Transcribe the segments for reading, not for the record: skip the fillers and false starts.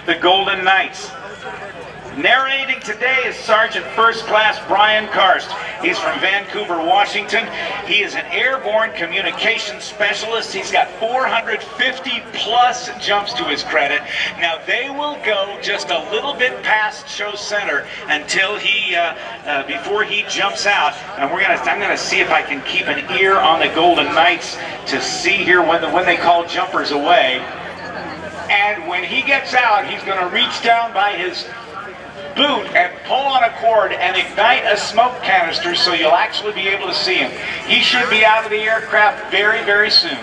the Golden Knights. Narrating today is Sergeant First Class Brian Karst. He's from Vancouver, Washington. He is an airborne communications specialist. He's got 450 plus jumps to his credit. Now they will go just a little bit past show center until he, before he jumps out. And I'm gonna see if I can keep an ear on the Golden Knights to see here when they call jumpers away. And when he gets out, he's gonna reach down by his boot and pull on a cord and ignite a smoke canister so you'll actually be able to see him. He should be out of the aircraft very, very soon.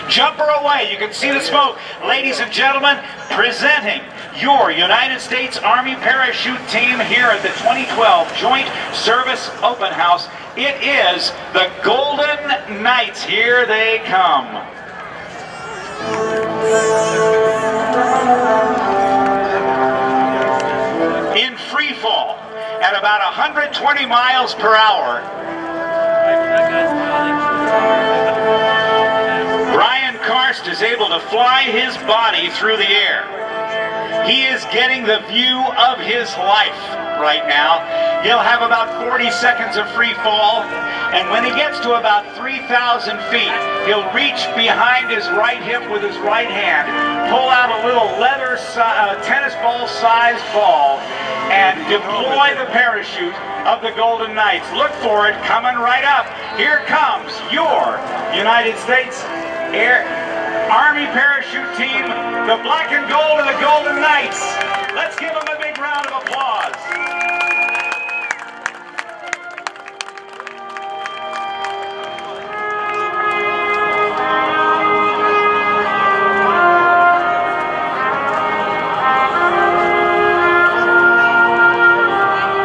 Jumper away, you can see the smoke. Ladies and gentlemen, presenting your United States Army Parachute Team here at the 2012 Joint Service Open House. It is the Golden Knights. Here they come. In free fall at about 120 miles per hour, Brian Karst is able to fly his body through the air. He is getting the view of his life right now. He'll have about 40 seconds of free fall, and when he gets to about 3,000 feet, he'll reach behind his right hip with his right hand, pull out a little leather tennis ball sized ball, and deploy the parachute of the Golden Knights. Look for it coming right up. Here comes your United States Army Parachute Team, the black and gold of the Golden Knights. Let's give them a big round of applause.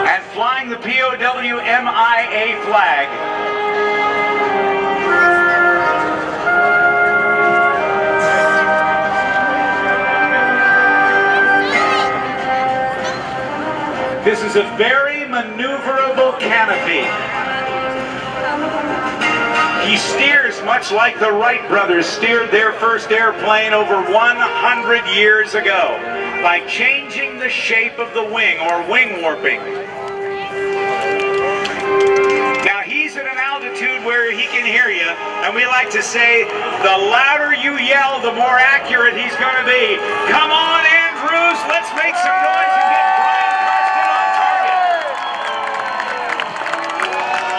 And flying the POW-MIA flag, this is a very maneuverable canopy. He steers much like the Wright brothers steered their first airplane over 100 years ago by changing the shape of the wing, or wing warping. Now he's at an altitude where he can hear you, and we like to say the louder you yell, the more accurate he's going to be. Come on, Andrews, let's make some noise and get Brian Karst on target.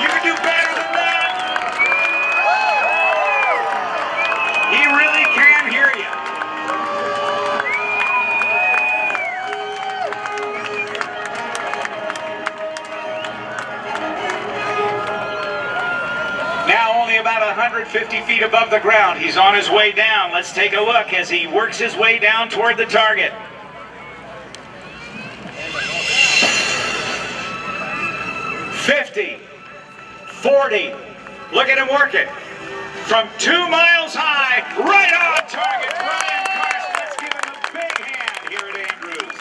You can do better than that. He really can hear you. Now only about 150 feet above the ground. He's on his way down. Let's take a look as he works his way down toward the target. 50, 40, look at him working. From 2 miles high, right on target, Brian Karst. Let's give him a big hand here at Andrews.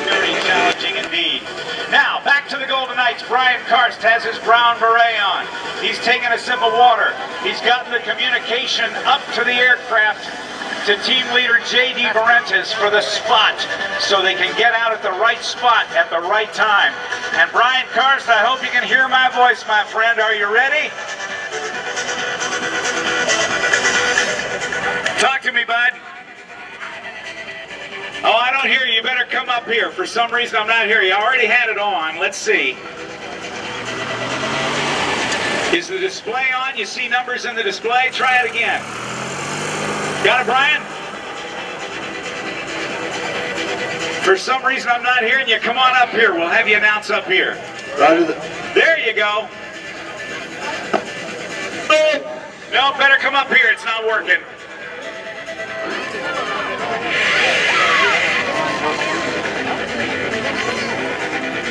Very challenging indeed. Now, back to the Golden Knights. Brian Karst has his brown beret on. He's taking a sip of water. He's gotten the communication up to the aircraft to team leader J.D. Barentes for the spot, so they can get out at the right spot at the right time. And Brian Karst, I hope you can hear my voice, my friend. Are you ready? Talk to me, bud. Oh, I don't hear you. You better come up here. For some reason, I'm not hearing you. I already had it on. Let's see. Is the display on? You see numbers in the display? Try it again. Got it, Brian? For some reason, I'm not hearing you. Come on up here. We'll have you announce up here. There you go. No, better come up here. It's not working.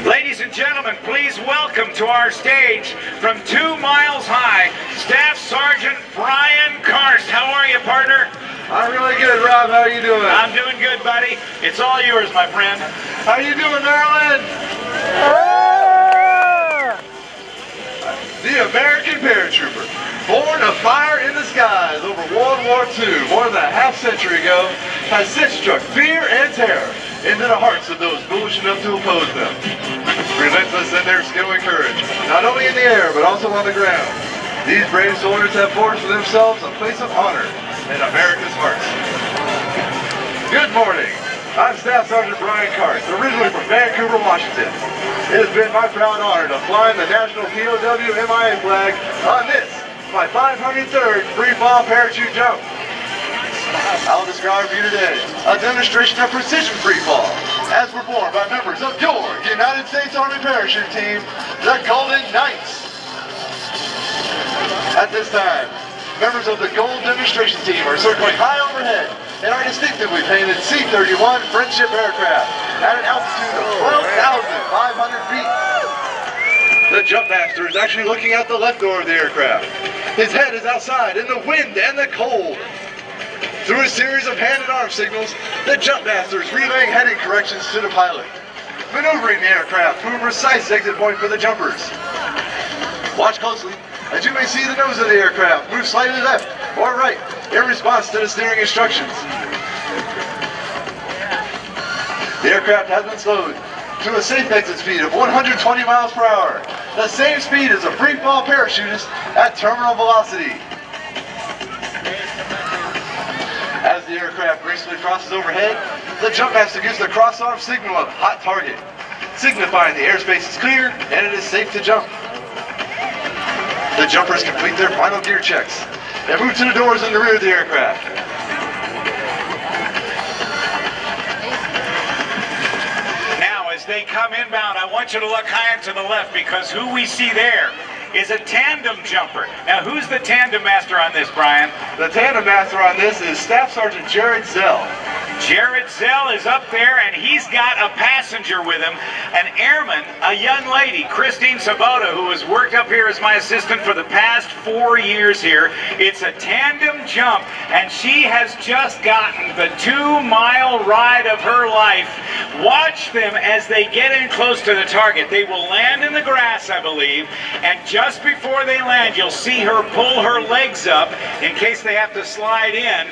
Ladies and gentlemen, please welcome to our stage from 2 miles high, Staff Sergeant Brian Karst. How are you, partner? I'm really good, Rob. How are you doing? I'm doing good, buddy. It's all yours, my friend. How you doing, Maryland? The American paratrooper, born to fire in the skies over World War II, more than a half-century ago, has since struck fear and terror into the hearts of those foolish enough to oppose them. Relentless in their skill and courage, not only in the air, but also on the ground. These brave soldiers have forged for themselves a place of honor in America's hearts. Good morning. I'm Staff Sergeant Brian Karst, originally from Vancouver, Washington. It has been my proud honor to fly in the National POW MIA flag on this, my 503rd free fall parachute jump. I'll describe for you today a demonstration of precision free fall as performed by members of your United States Army parachute team, the Golden Knights. At this time, members of the Gold demonstration team are circling high overhead in our distinctively painted C-31 Friendship aircraft at an altitude of 12,500 feet. The jump master is actually looking out the left door of the aircraft. His head is outside in the wind and the cold. Through a series of hand and arm signals, the jump master is relaying heading corrections to the pilot, maneuvering the aircraft to a precise exit point for the jumpers. Watch closely, as you may see the nose of the aircraft move slightly left or right in response to the steering instructions. The aircraft has been slowed to a safe exit speed of 120 miles per hour, the same speed as a free fall parachutist at terminal velocity. As the aircraft gracefully crosses overhead, the jump master gives the cross-arm signal of hot target, signifying the airspace is clear and it is safe to jump. The jumpers complete their final gear checks and move to the doors in the rear of the aircraft. Now, as they come inbound, I want you to look high and to the left, because who we see there is a tandem jumper. Now, who's the tandem master on this, Brian? The tandem master on this is Staff Sergeant Jared Zell. Jared Zell is up there, and he's got a passenger with him, an airman, a young lady, Christine Sabota, who has worked up here as my assistant for the past 4 years here. It's a tandem jump, and she has just gotten the 2-mile ride of her life. Watch them as they get in close to the target. They will land in the grass, I believe, and just before they land, you'll see her pull her legs up in case they have to slide in.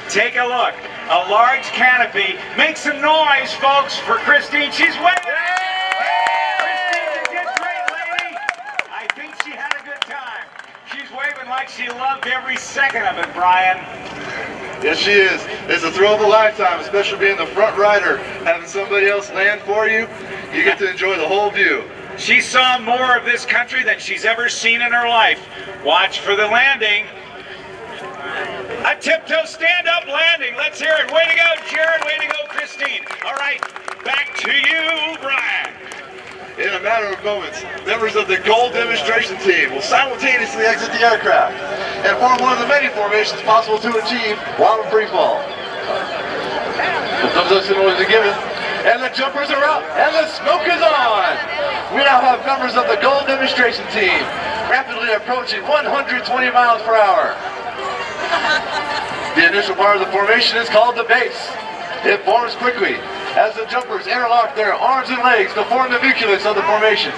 Take a look. A large canopy. Make some noise, folks, for Christine. She's waving. Christine, you did great, lady. I think she had a good time. She's waving like she loved every second of it, Brian. Yes, she is. It's a thrill of a lifetime, especially being the front rider, having somebody else land for you. You get to enjoy the whole view. She saw more of this country than she's ever seen in her life. Watch for the landing. A tiptoe stand-up landing. Let's hear it. Way to go, Jared. Way to go, Christine. All right, back to you, Brian. In a matter of moments, members of the Gold demonstration team will simultaneously exit the aircraft and form one of the many formations possible to achieve while in free fall. The thumbs up signal is given, and the jumpers are up, and the smoke is on. We now have members of the Gold demonstration team rapidly approaching 120 miles per hour. The initial part of the formation is called the base. It forms quickly as the jumpers interlock their arms and legs to form the nucleus of the formation.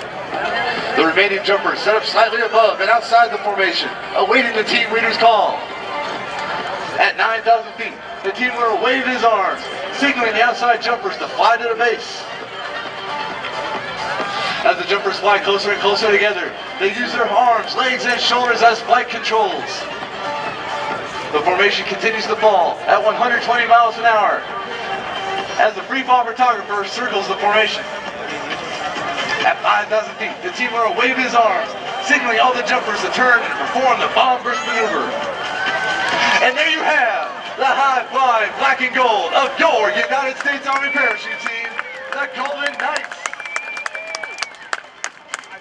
The remaining jumpers set up slightly above and outside the formation, awaiting the team leader's call. At 9,000 feet, the team leader will wave his arms, signaling the outside jumpers to fly to the base. As the jumpers fly closer and closer together, they use their arms, legs, and shoulders as flight controls. The formation continues to fall at 120 miles an hour as the free fall photographer circles the formation. At 5,000 feet, the team leader will wave his arms, signaling all the jumpers to turn and perform the bomb burst maneuver. And there you have the high-flying black and gold of your United States Army parachute team, the Golden Knights.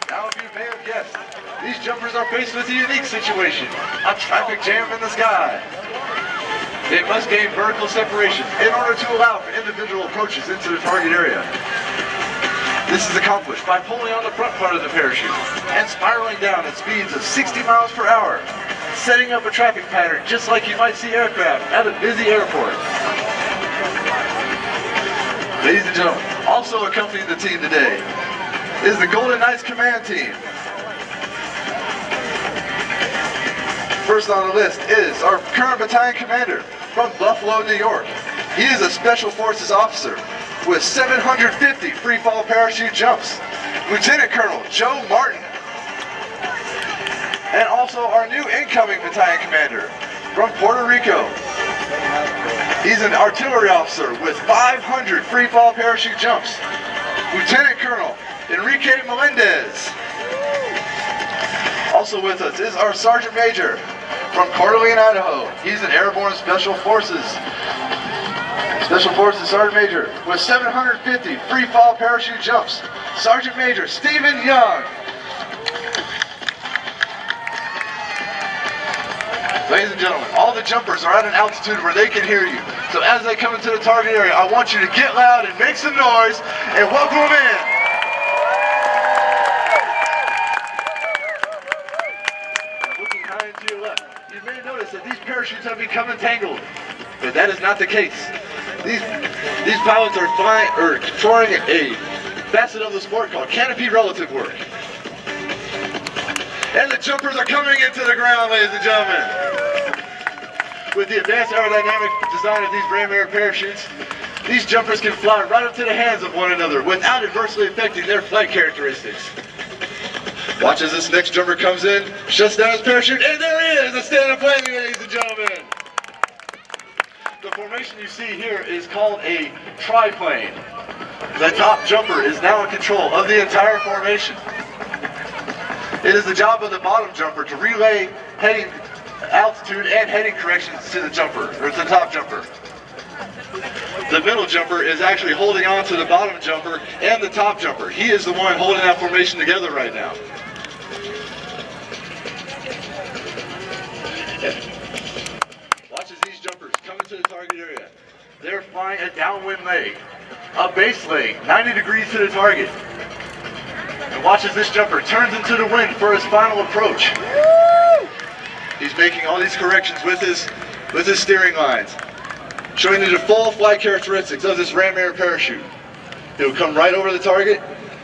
Now, if you may have guessed, these jumpers are faced with a unique situation, a traffic jam in the sky. They must gain vertical separation in order to allow for individual approaches into the target area. This is accomplished by pulling on the front part of the parachute and spiraling down at speeds of 60 miles per hour, setting up a traffic pattern just like you might see aircraft at a busy airport. Ladies and gentlemen, also accompanying the team today is the Golden Knights Command Team. First on the list is our current battalion commander from Buffalo, New York. He is a Special Forces officer with 750 free fall parachute jumps. Lieutenant Colonel Joe Martin. And also our new incoming battalion commander from Puerto Rico. He's an artillery officer with 500 free fall parachute jumps. Lieutenant Colonel Enrique Melendez. Also with us is our Sergeant Major from Coeur d'Alene, Idaho. He's an Airborne Special Forces Sergeant Major with 750 free fall parachute jumps. Sergeant Major Stephen Young. Ladies and gentlemen, all the jumpers are at an altitude where they can hear you. So as they come into the target area, I want you to get loud and make some noise and welcome them in. Looking high and to your left, you may notice that these parachutes have become entangled, but that is not the case. These pilots are exploring a facet of the sport called canopy relative work. And the jumpers are coming into the ground, ladies and gentlemen. With the advanced aerodynamic design of these ram air parachutes, these jumpers can fly right up to the hands of one another without adversely affecting their flight characteristics. Watch as this next jumper comes in, shuts down his parachute, and there he is, a stand-up landing, ladies and gentlemen. The formation you see here is called a triplane. The top jumper is now in control of the entire formation. It is the job of the bottom jumper to relay heading altitude and heading corrections to the jumper, or to the top jumper. The middle jumper is actually holding on to the bottom jumper and the top jumper. He is the one holding that formation together right now. Watch as these jumpers come into the target area. They're flying a downwind leg, a base leg, 90 degrees to the target. And watch as this jumper turns into the wind for his final approach. He's making all these corrections with his steering lines, showing you the full flight characteristics of this ram air parachute. He'll come right over the target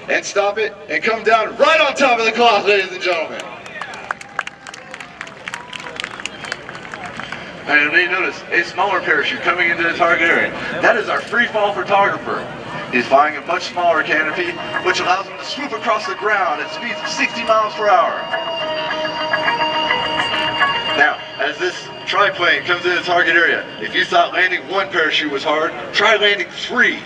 and stop it and come down right on top of the cloth, ladies and gentlemen. And you may notice a smaller parachute coming into the target area. That is our free fall photographer. He's flying a much smaller canopy, which allows him to swoop across the ground at speeds of 60 miles per hour. Now, as this triplane comes into the target area, if you thought landing one parachute was hard, try landing 3.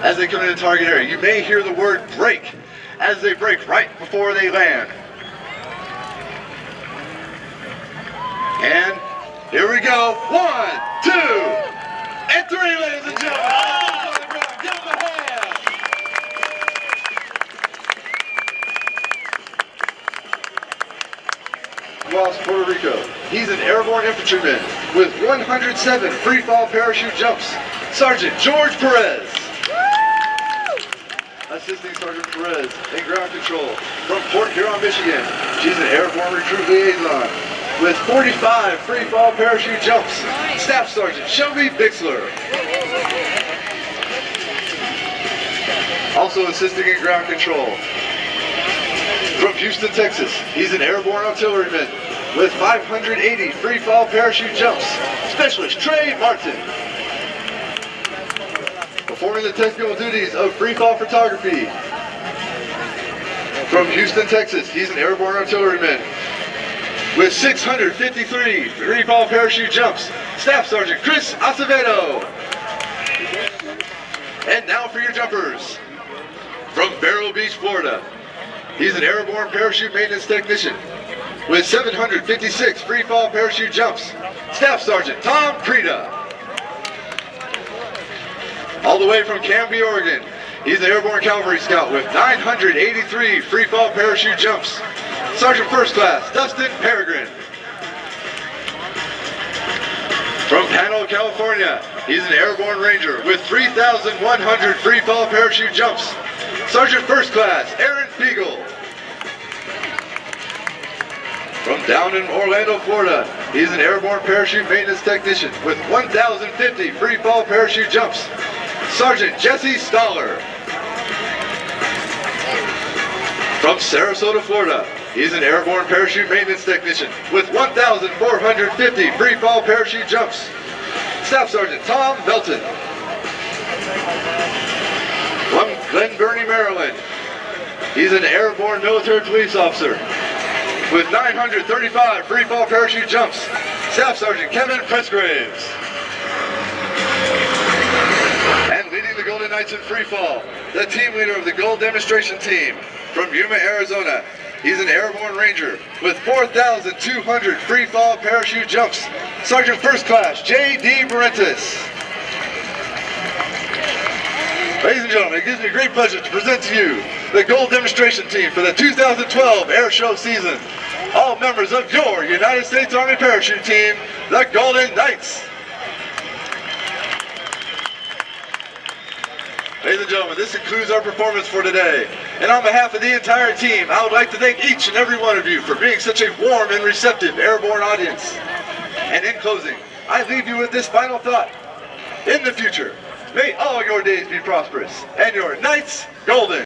As they come into the target area, you may hear the word brake as they brake right before they land. And here we go. 1, 2, and 3, ladies and gentlemen. Give them a hand. Los Puerto Rico. He's an airborne infantryman with 107 free fall parachute jumps. Sergeant George Perez. Assisting Sergeant Perez in ground control from Port Huron, Michigan. She's an airborne recruit liaison with 45 free fall parachute jumps. Staff Sergeant Shelby Bixler. Also assisting in ground control from Houston, Texas. He's an airborne artilleryman with 580 free fall parachute jumps. Specialist Trey Martin. Performing the technical duties of free fall photography from Houston, Texas. He's an airborne artilleryman with 653 free fall parachute jumps. Staff Sergeant Chris Acevedo. And now for your jumpers. From Vero Beach, Florida. He's an airborne parachute maintenance technician with 756 free fall parachute jumps. Staff Sergeant Tom Preda. All the way from Canby, Oregon, he's an airborne cavalry scout with 983 free fall parachute jumps. Sergeant First Class Dustin Peregrine. From Panel, California, he's an airborne ranger with 3,100 free fall parachute jumps. Sergeant First Class Aaron Beagle. From down in Orlando, Florida, he's an airborne parachute maintenance technician with 1,050 free fall parachute jumps. Sergeant Jesse Stoller. From Sarasota, Florida, He's an airborne parachute maintenance technician with 1,450 free fall parachute jumps. Staff Sergeant Tom Belton. From Glen Burnie, Maryland. He's an airborne military police officer with 935 free fall parachute jumps. Staff Sergeant Kevin Pressgraves. And leading the Golden Knights in free fall, the team leader of the Gold Demonstration Team from Yuma, Arizona. He's an airborne ranger with 4,200 free fall parachute jumps. Sergeant First Class J.D. Barentis. Ladies and gentlemen, it gives me great pleasure to present to you the Gold Demonstration Team for the 2012 Air Show season. All members of your United States Army Parachute Team, the Golden Knights. Ladies and gentlemen, this concludes our performance for today. And on behalf of the entire team, I would like to thank each and every one of you for being such a warm and receptive airborne audience. And in closing, I leave you with this final thought. In the future, may all your days be prosperous and your nights golden.